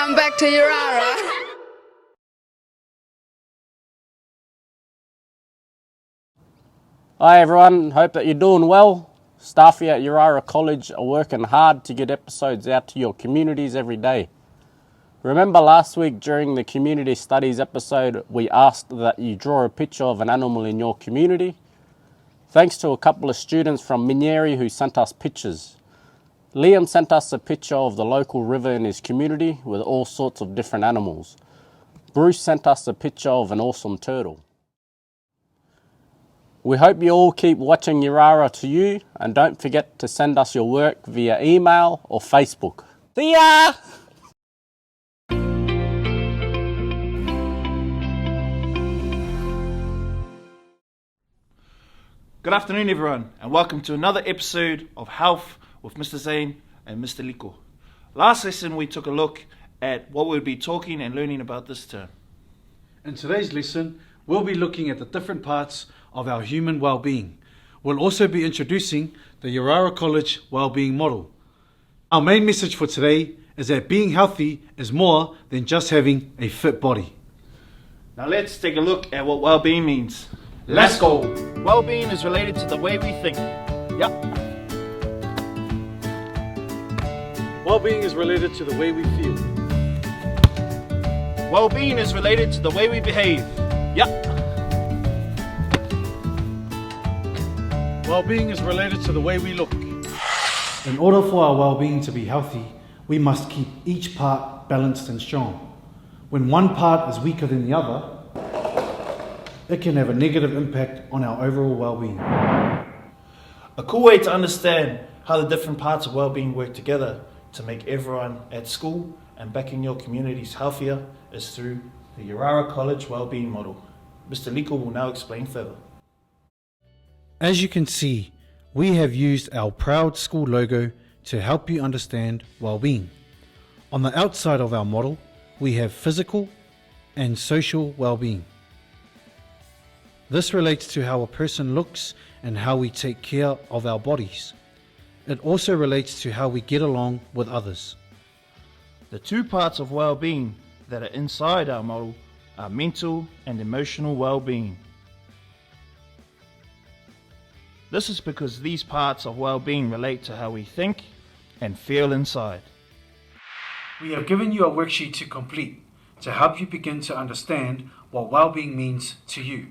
Come back to Yirara. Hi everyone, hope that you're doing well. Staff here at Yirara College are working hard to get episodes out to your communities every day. Remember last week during the community studies episode, we asked that you draw a picture of an animal in your community. Thanks to a couple of students from Minieri who sent us pictures. Liam sent us a picture of the local river in his community with all sorts of different animals. Bruce sent us a picture of an awesome turtle. We hope you all keep watching Yirara2u and don't forget to send us your work via email or Facebook. See ya! Good afternoon everyone and welcome to another episode of Health with Mr. Zane and Mr. Liko. Last lesson we took a look at what we'll be talking and learning about this term. In today's lesson, we'll be looking at the different parts of our human well-being. We'll also be introducing the Yirara College Wellbeing Model. Our main message for today is that being healthy is more than just having a fit body. Now let's take a look at what well-being means. Let's go! Well-being is related to the way we think. Yep. Well-being is related to the way we feel. Well-being is related to the way we behave. Yep. Well-being is related to the way we look. In order for our well-being to be healthy, we must keep each part balanced and strong. When one part is weaker than the other, it can have a negative impact on our overall well-being. A cool way to understand how the different parts of well-being work together to make everyone at school and back in your communities healthier is through the Yirara College Wellbeing Model. Mr. Liko will now explain further. As you can see, we have used our proud school logo to help you understand well-being. On the outside of our model, we have physical and social well-being. This relates to how a person looks and how we take care of our bodies. It also relates to how we get along with others. The two parts of well-being that are inside our model are mental and emotional well-being. This is because these parts of well-being relate to how we think and feel inside. We have given you a worksheet to complete to help you begin to understand what well-being means to you.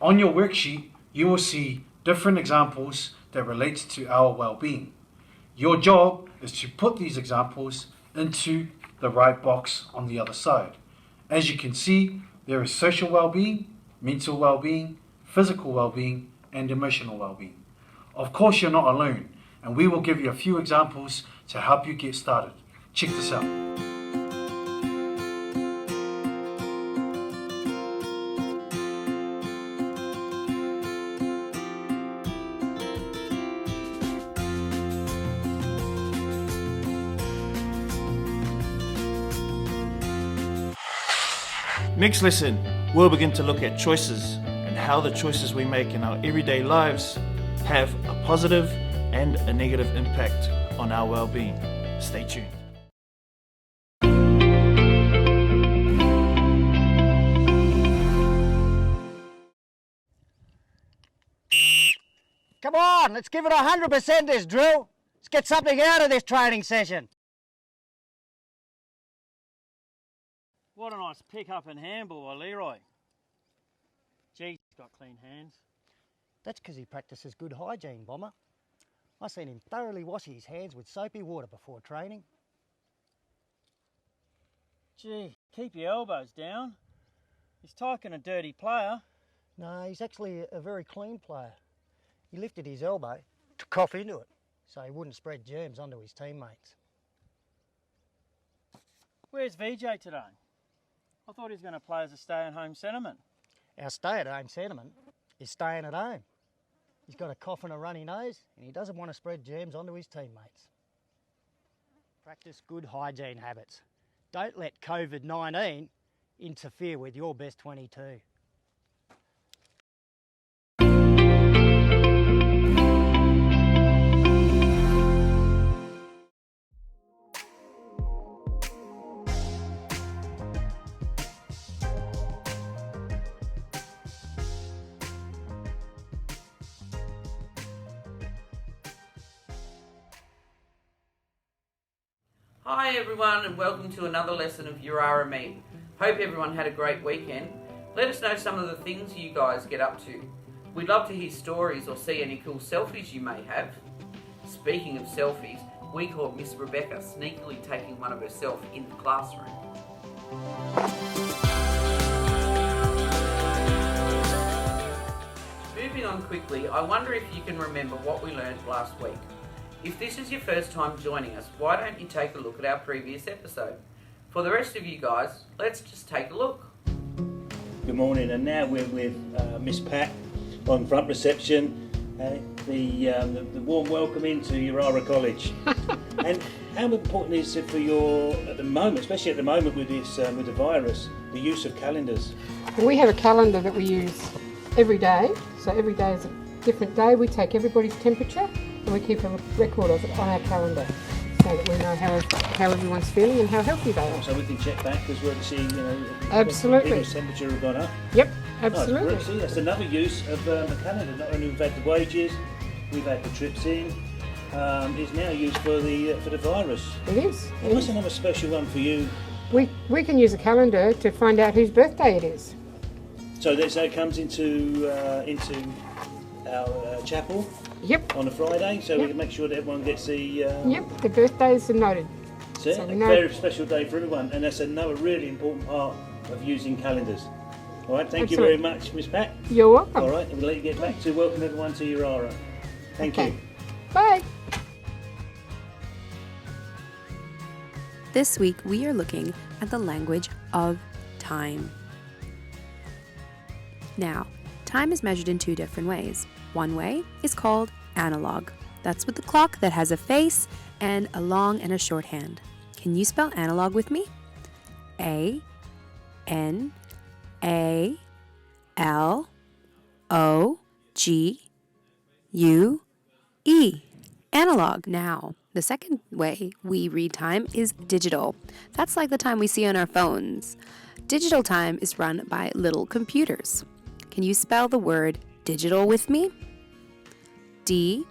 On your worksheet, you will see different examples that relate to our well-being. Your job is to put these examples into the right box on the other side. As you can see, there is social well-being, mental well-being, physical well-being, and emotional well-being. Of course, you're not alone, and we will give you a few examples to help you get started. Check this out. Next lesson, we'll begin to look at choices and how the choices we make in our everyday lives have a positive and a negative impact on our well-being. Stay tuned. Come on, let's give it 100% this drill. Let's get something out of this training session. What a nice pick-up and handball by Leroy. Gee, he's got clean hands. That's because he practices good hygiene, Bomber. I've seen him thoroughly wash his hands with soapy water before training. Gee, keep your elbows down. He's taking a dirty player. No, he's actually a very clean player. He lifted his elbow to cough into it so he wouldn't spread germs onto his teammates. Where's VJ today? I thought he was going to play as a stay-at-home centreman. Our stay-at-home centreman is staying at home. He's got a cough and a runny nose and he doesn't want to spread germs onto his teammates. Practice good hygiene habits. Don't let COVID-19 interfere with your best 22. Hi everyone and welcome to another lesson of Yirara2u. Hope everyone had a great weekend. Let us know some of the things you guys get up to. We'd love to hear stories or see any cool selfies you may have. Speaking of selfies, we caught Miss Rebecca sneakily taking one of herself in the classroom. Moving on quickly, I wonder if you can remember what we learned last week. If this is your first time joining us, why don't you take a look at our previous episode? For the rest of you guys, let's just take a look. Good morning, and now we're with Miss Pat on front reception. The warm welcome into Yirara College. And how important is it for your, at the moment, especially at the moment with this with the virus, the use of calendars? We have a calendar that we use every day, so every day is a different day. We take everybody's temperature and we keep a record of it on our calendar so that we know how everyone's feeling and how healthy they are. So we can check back as well to see, Absolutely. People's temperature have gone up. Yep, absolutely. Oh, see, that's another use of the calendar. Not only we've had the wages, we've had the trips in. It's now used for the virus. It is. And what's another special one for you? We can use a calendar to find out whose birthday it is. So that comes into our chapel. Yep. On a Friday, so Yep. we can make sure that everyone gets the. Yep, the birthdays are noted. So we a know. very special day for everyone, and that's another really important part of using calendars. All right, thank you very much, Miss Pat. You're welcome. All right, and we'll let you get back to welcome everyone to Yirara. Thank you. Bye. This week we are looking at the language of time. Now, time is measured in two different ways. One way is called analog. That's with the clock that has a face and a long and a short hand. Can you spell analog with me? A-N-A-L-O-G-U-E. Analog. Now, the second way we read time is digital. That's like the time we see on our phones. Digital time is run by little computers. Can you spell the word digital with me? D-I-G-I-T-A-L.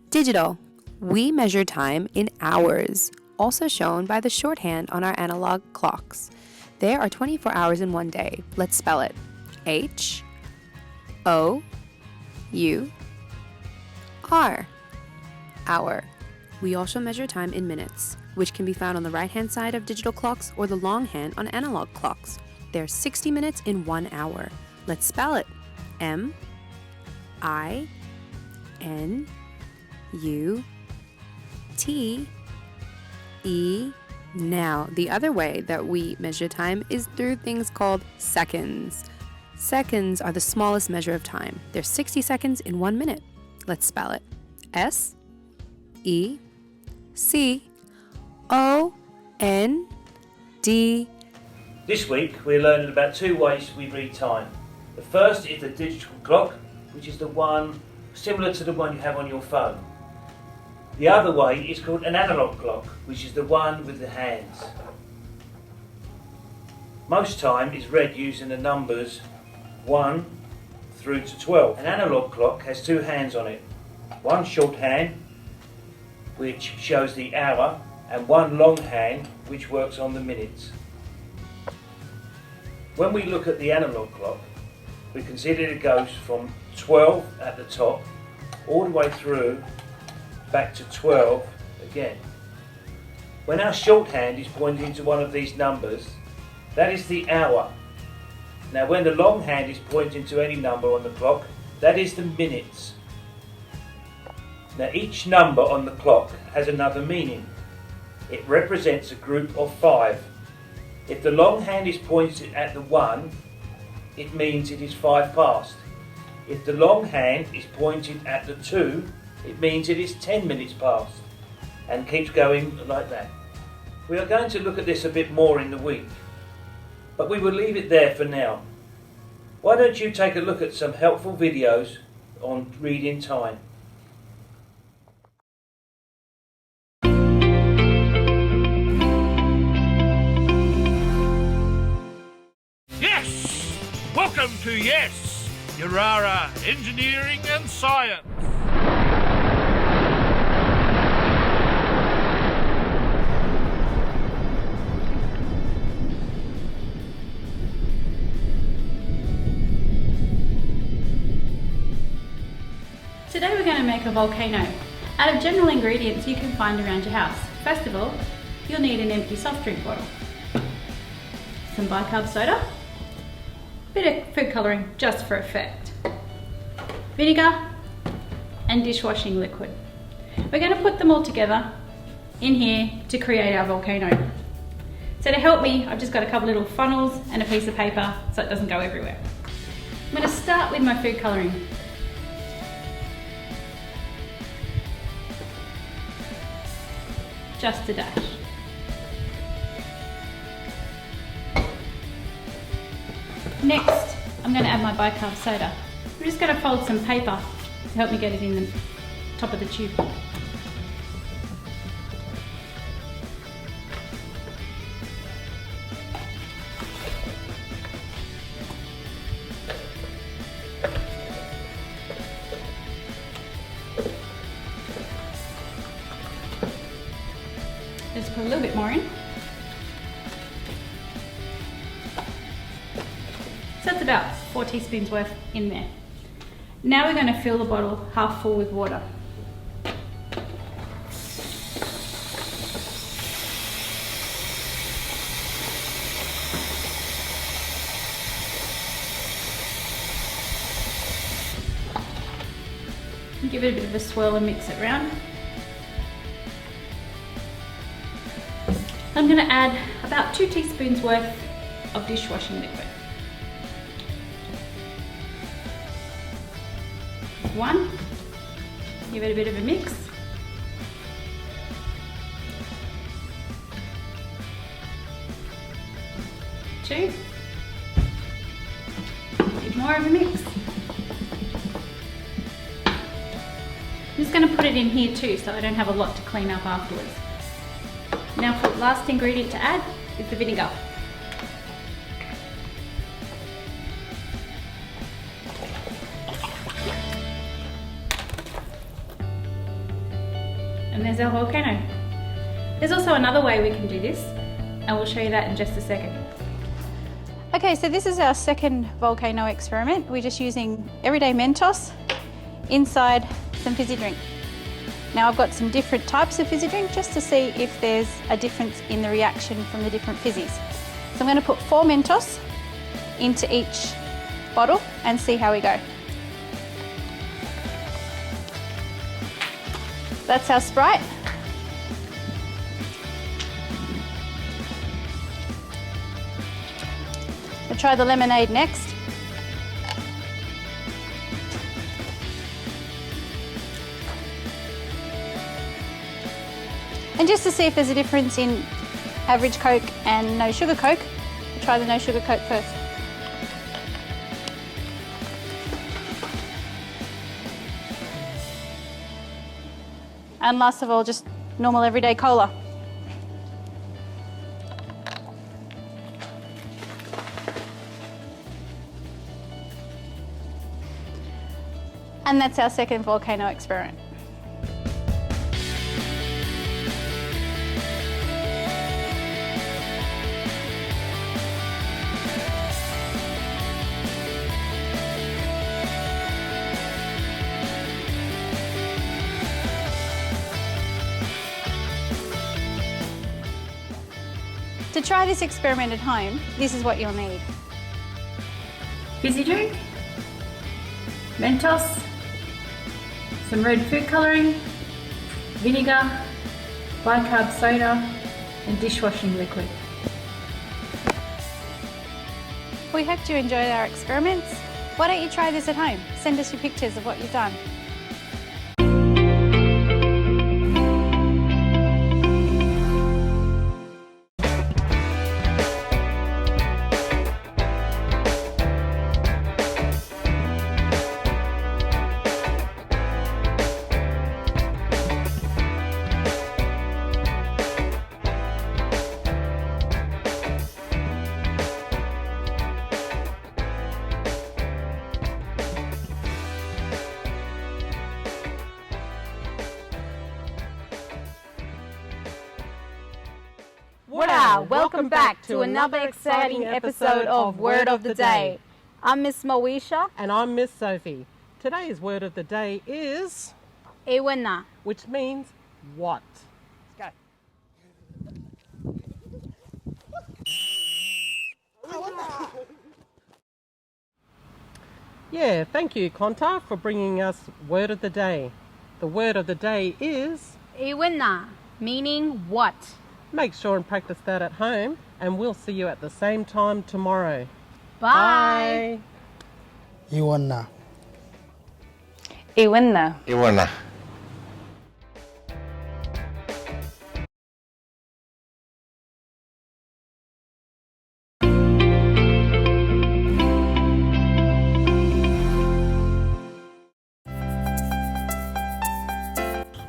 Digital. We measure time in hours, also shown by the shorthand on our analog clocks. There are 24 hours in one day. Let's spell it. H-O-U-R. Hour. We also measure time in minutes, which can be found on the right-hand side of digital clocks or the long hand on analog clocks. There are 60 minutes in 1 hour. Let's spell it. M-I-N-U-T-E. Now, the other way that we measure time is through things called seconds. Seconds are the smallest measure of time. There's 60 seconds in 1 minute. Let's spell it. S-E-C-O-N-D. This week we're learning about two ways we read time. The first is the digital clock, which is the one similar to the one you have on your phone. The other way is called an analog clock, which is the one with the hands. Most time is read using the numbers 1 through to 12. An analog clock has two hands on it. One short hand, which shows the hour, and one long hand, which works on the minutes. When we look at the analog clock, we can see that it goes from 12 at the top, all the way through, back to 12 again. When our shorthand is pointing to one of these numbers, that is the hour. Now when the long hand is pointing to any number on the clock, that is the minutes. Now each number on the clock has another meaning. It represents a group of 5. If the long hand is pointed at the 1, it means it is 5 past. If the long hand is pointed at the 2, it means it is 10 minutes past, and keeps going like that. We are going to look at this a bit more in the week, but we will leave it there for now. Why don't you take a look at some helpful videos on reading time? Yes! Welcome to Yes! Yirara Engineering and Science. Today we're going to make a volcano out of general ingredients you can find around your house. First of all, you'll need an empty soft drink bottle, some bicarb soda, a bit of food colouring just for effect, vinegar and dishwashing liquid. We're going to put them all together in here to create our volcano. So to help me, I've just got a couple little funnels and a piece of paper so it doesn't go everywhere. I'm going to start with my food colouring. Just a dash. Next, I'm going to add my bicarb soda. I'm just going to fold some paper to help me get it in the top of the tube. Just put a little bit more in. So that's about 4 teaspoons worth in there. Now we're going to fill the bottle half full with water. Give it a bit of a swirl and mix it around. I'm going to add about 2 teaspoons worth of dishwashing liquid. 1, give it a bit of a mix. 2, a bit more of a mix. I'm just going to put it in here too so I don't have a lot to clean up afterwards. Now for the last ingredient to add is the vinegar. And there's our volcano. There's also another way we can do this, and we'll show you that in just a second. Okay, so this is our second volcano experiment. We're just using everyday Mentos inside some fizzy drink. Now I've got some different types of fizzy drink just to see if there's a difference in the reaction from the different fizzies. So I'm going to put 4 Mentos into each bottle and see how we go. That's our Sprite. We'll try the lemonade next. And just to see if there's a difference in average Coke and no sugar Coke, we'll try the no sugar Coke first. And last of all, just normal everyday cola. And that's our second volcano experiment. To try this experiment at home, this is what you'll need. Fizzy drink, Mentos, some red food colouring, vinegar, bicarb soda and dishwashing liquid. We hope you enjoyed our experiments. Why don't you try this at home? Send us your pictures of what you've done. Wow, welcome back to another exciting episode of Word of the Day. I'm Miss Moesha. And I'm Miss Sophie. Today's word of the day is Iwana, which means what? Let's go. Yeah, thank you, Clontarf, for bringing us word of the day. The word of the day is Iwana, meaning what? Make sure and practice that at home, and we'll see you at the same time tomorrow. Bye. Iwana. Iwana. Iwana.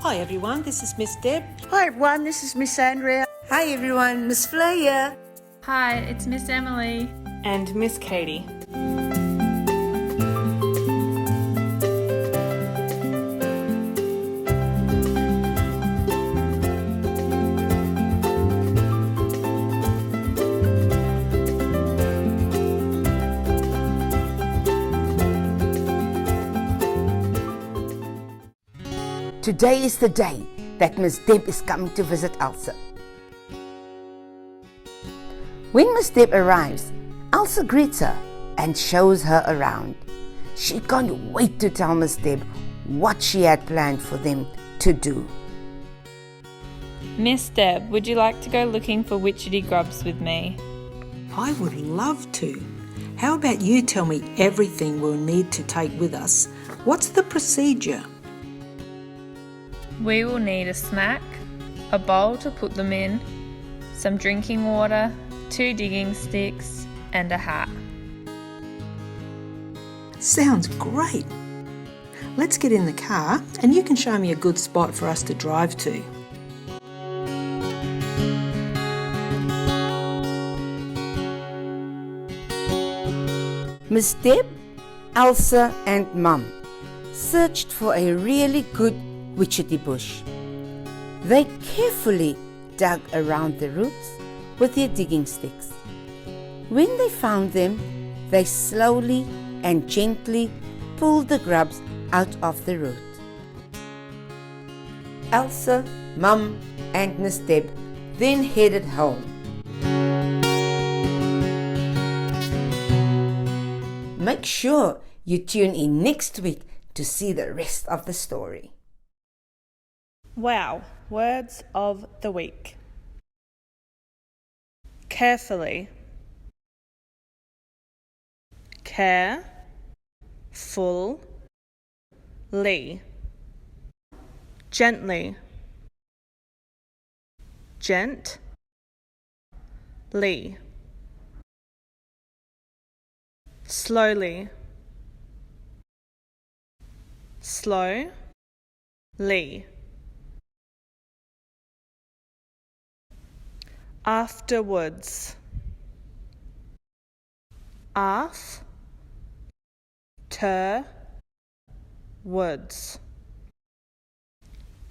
Hi everyone, this is Miss Deb. Hi everyone, this is Miss Andrea. Hi everyone, Miss Flo here. Hi, it's Miss Emily. And Miss Katie. Today is the day that Miss Deb is coming to visit Elsa. When Miss Deb arrives, Elsa greets her and shows her around. She can't wait to tell Miss Deb what she had planned for them to do. Miss Deb, would you like to go looking for witchetty grubs with me? I would love to. How about you tell me everything we'll need to take with us? What's the procedure? We will need a snack, a bowl to put them in, some drinking water, 2 digging sticks, and a hat. Sounds great. Let's get in the car and you can show me a good spot for us to drive to. Miss Deb, Elsa and Mum searched for a really good witchetty bush. They carefully dug around the roots with their digging sticks. When they found them, they slowly and gently pulled the grubs out of the root. Elsa, Mum and Miss Deb then headed home. Make sure you tune in next week to see the rest of the story. Wow, words of the week. Carefully. Care. Full. Lee. Gently. Gent. Lee. Slowly. Slow. Lee. Afterwards. Woods.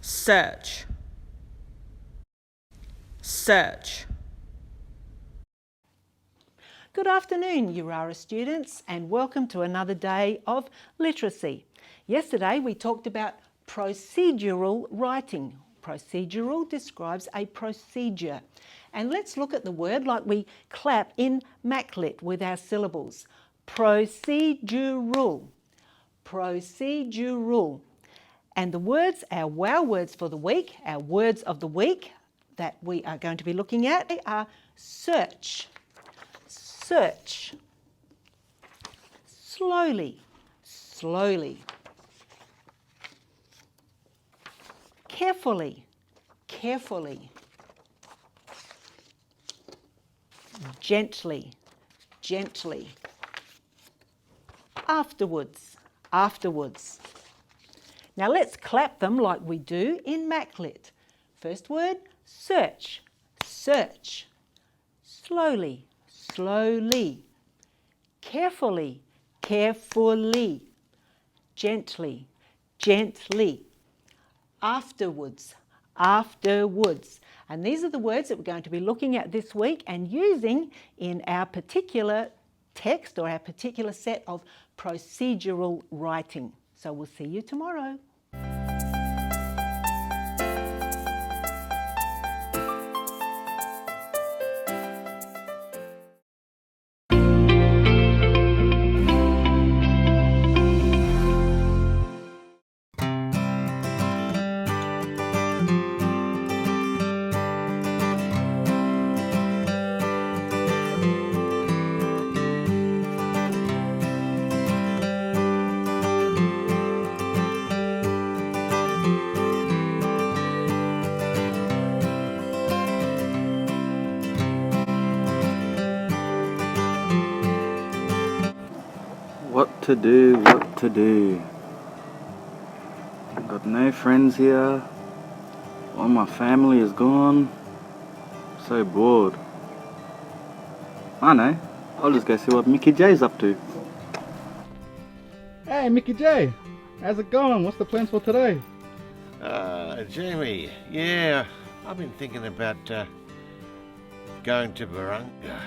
Search. Good afternoon, Yirara students, and welcome to another day of literacy. Yesterday we talked about procedural writing. Procedural describes a procedure. And let's look at the word like we clap in Maclit with our syllables. Procedural. Procedural. And the words, our wow words for the week, our words of the week that we are going to be looking at are search. Search. Slowly. Slowly. Carefully. Carefully. Gently, gently. Afterwards, afterwards. Now let's clap them like we do in Maclit. First word, search, search. Slowly, slowly. Carefully, carefully. Gently, gently. Afterwards, afterwards. And these are the words that we're going to be looking at this week and using in our particular text or our particular set of procedural writing. So we'll see you tomorrow. What to do? Got no friends here. All my family is gone. So bored. I know. I'll just go see what Mickey J's up to. Hey, Mickey J. How's it going? What's the plans for today? Jamie, yeah, I've been thinking about going to Barunga.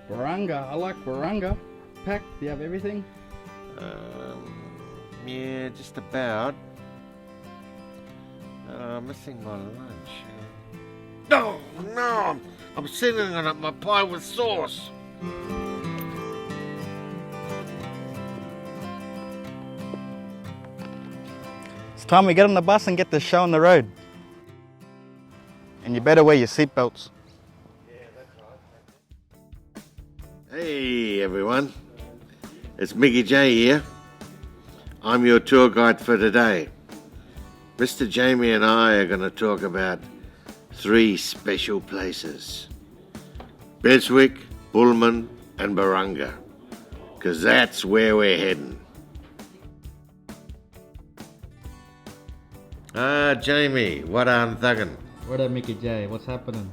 Barunga. I like Barunga. Packed? Do you have everything? Yeah, just about. Missing my lunch. No, I'm seasoning up my pie with sauce. It's time we get on the bus and get the show on the road. And you better wear your seatbelts. Hey everyone, it's Mickey J here. I'm your tour guide for today. Mr. Jamie and I are going to talk about 3 special places. Beswick, Bullman and Barunga. Because that's where we're heading. Jamie, what I'm thugging? What up, Mickey J? What's happening?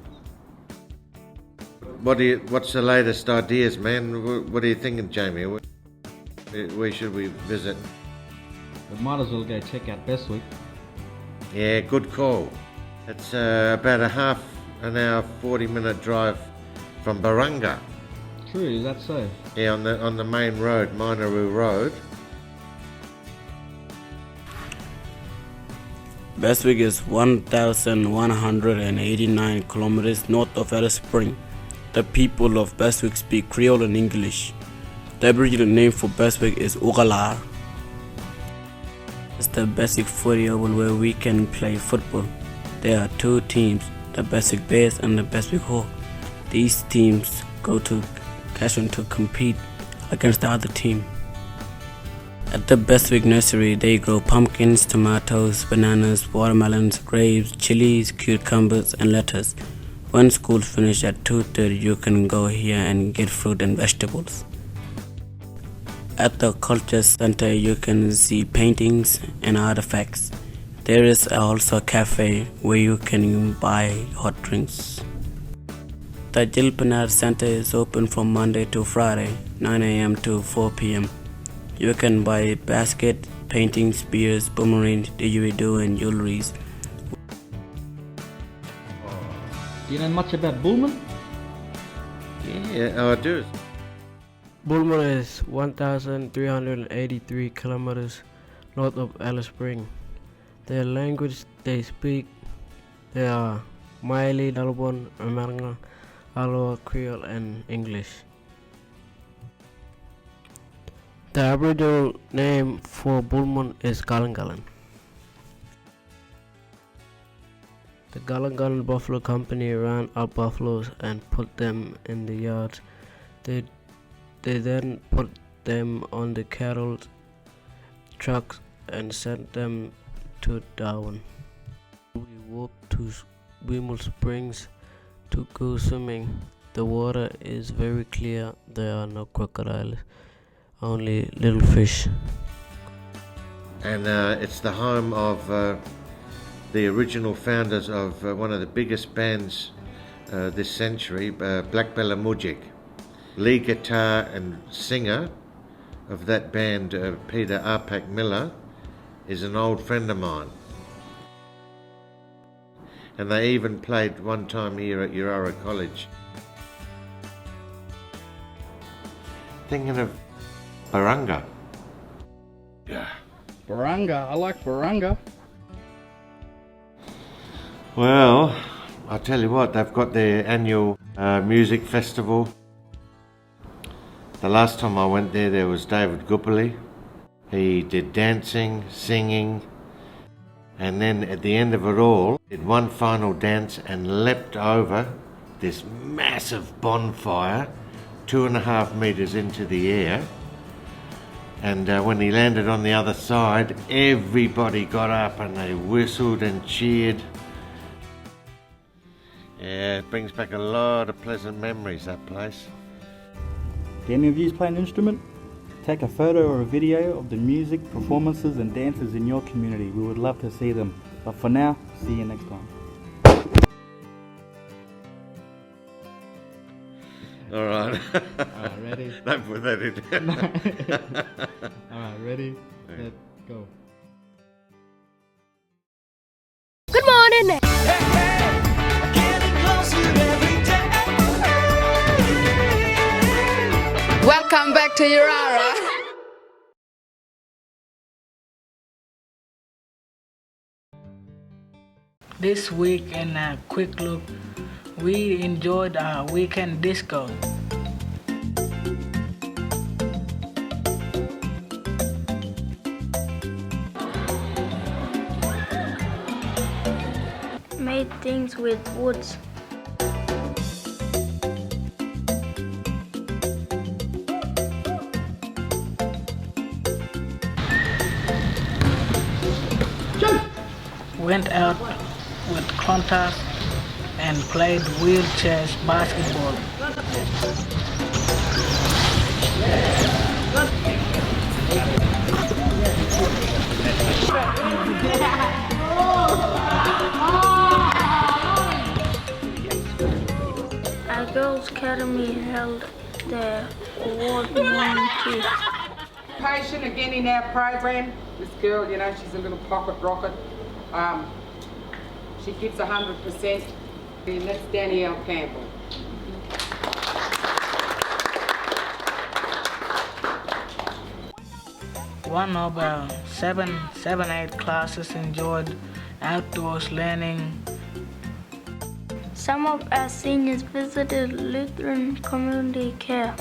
What's the latest ideas, man? What are you thinking, Jamie? Where should we visit? We might as well go check out Beswick. Yeah, good call. It's about a half an hour, 40-minute drive from Barunga. True, is that so? Yeah, on the main road, Minaroo Road. Beswick is 1,189 kilometers north of Alice Spring. The people of Beswick speak Creole and English. The Aboriginal name for Beswick is Ugalar. It's the Beswick footy oval where we can play football. There are 2 teams, the Beswick Bears and the Beswick Hawk. These teams go to Cashon to compete against the other team. At the Beswick nursery, they grow pumpkins, tomatoes, bananas, watermelons, grapes, chilies, cucumbers, and lettuce. When school finishes at 2:30, you can go here and get fruit and vegetables. At the Culture Center, you can see paintings and artifacts. There is also a cafe where you can buy hot drinks. The Jilpanar Center is open from Monday to Friday, 9 a.m. to 4 p.m. You can buy baskets, paintings, beers, boomerangs, didgeridoo and jewelries. Do you know much about Bullman? Yeah, I do. Bullman is 1,383 kilometers north of Alice Spring. Their language they speak, they are Maili, Dalbon, Amanga, Aloha, Creole and English. The Aboriginal name for Bullman is Galangalan. The Galangalan Buffalo Company ran up buffaloes and put them in the yards. They then put them on the cattle trucks and sent them to Darwin. We walked to Wimble Springs to go swimming. The water is very clear. There are no crocodiles, only little fish. And it's the home of the original founders of one of the biggest bands this century, Black Bella Mujik. Lead guitar and singer of that band, Peter Arpak Miller, is an old friend of mine. And they even played one time here at Yirara College. Thinking of Barunga. Yeah. Barunga, I like Barunga. Well, I'll tell you what, they've got their annual music festival. The last time I went there was David Gupperly. He did dancing, singing, and then at the end of it all, did one final dance and leapt over this massive bonfire, 2.5 meters into the air. And when he landed on the other side, everybody got up and they whistled and cheered. Yeah, it brings back a lot of pleasant memories, that place. Do any of you play an instrument? Take a photo or a video of the music, performances and dances in your community. We would love to see them. But for now, see you next time. All right. Alright, ready? Don't put that in. Alright, ready? Set, go. Good morning! Welcome back to Yirara. This week in a quick look, we enjoyed our weekend disco. Made things with woods. Went out with Clontarf and played wheelchairs basketball. Our Girls Academy held their award morning tea. Patient again in our program. This girl, you know, she's a little pocket rocket. She gives 100%. And that's Danielle Campbell. One of our 7-8 classes enjoyed outdoors learning. Some of our seniors visited Lutheran Community Care.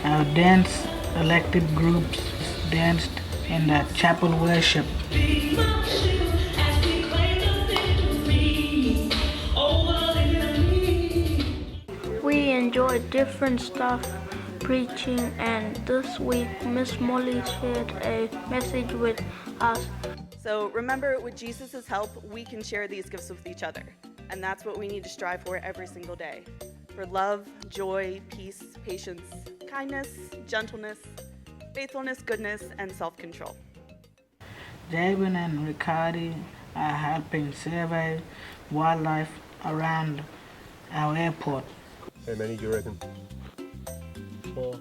Our dance elective groups danced in the chapel worship. We enjoyed different stuff preaching, and this week Miss Molly shared a message with us. So remember, with Jesus' help, we can share these gifts with each other. And that's what we need to strive for every single day. For love, joy, peace, patience, kindness, gentleness, faithfulness, goodness, and self-control. Javin and Riccardi are helping survey wildlife around our airport. How many do you reckon? 4.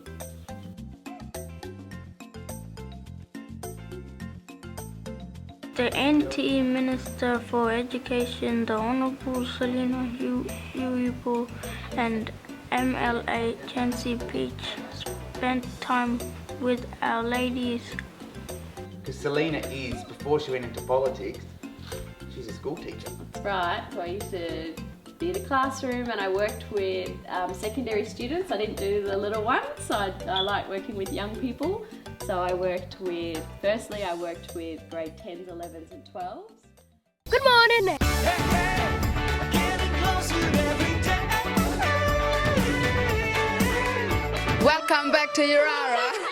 The NT Minister for Education, the Honourable Selina Huipo, and MLA Chancey Peach spent time with our ladies. Because Selina is, before she went into politics, she's a school teacher. Right, so I used to be in a classroom and I worked with secondary students. I didn't do the little ones, so I like working with young people. So I worked with grade 10s, 11s and 12s. Good morning! Welcome back to Yirara.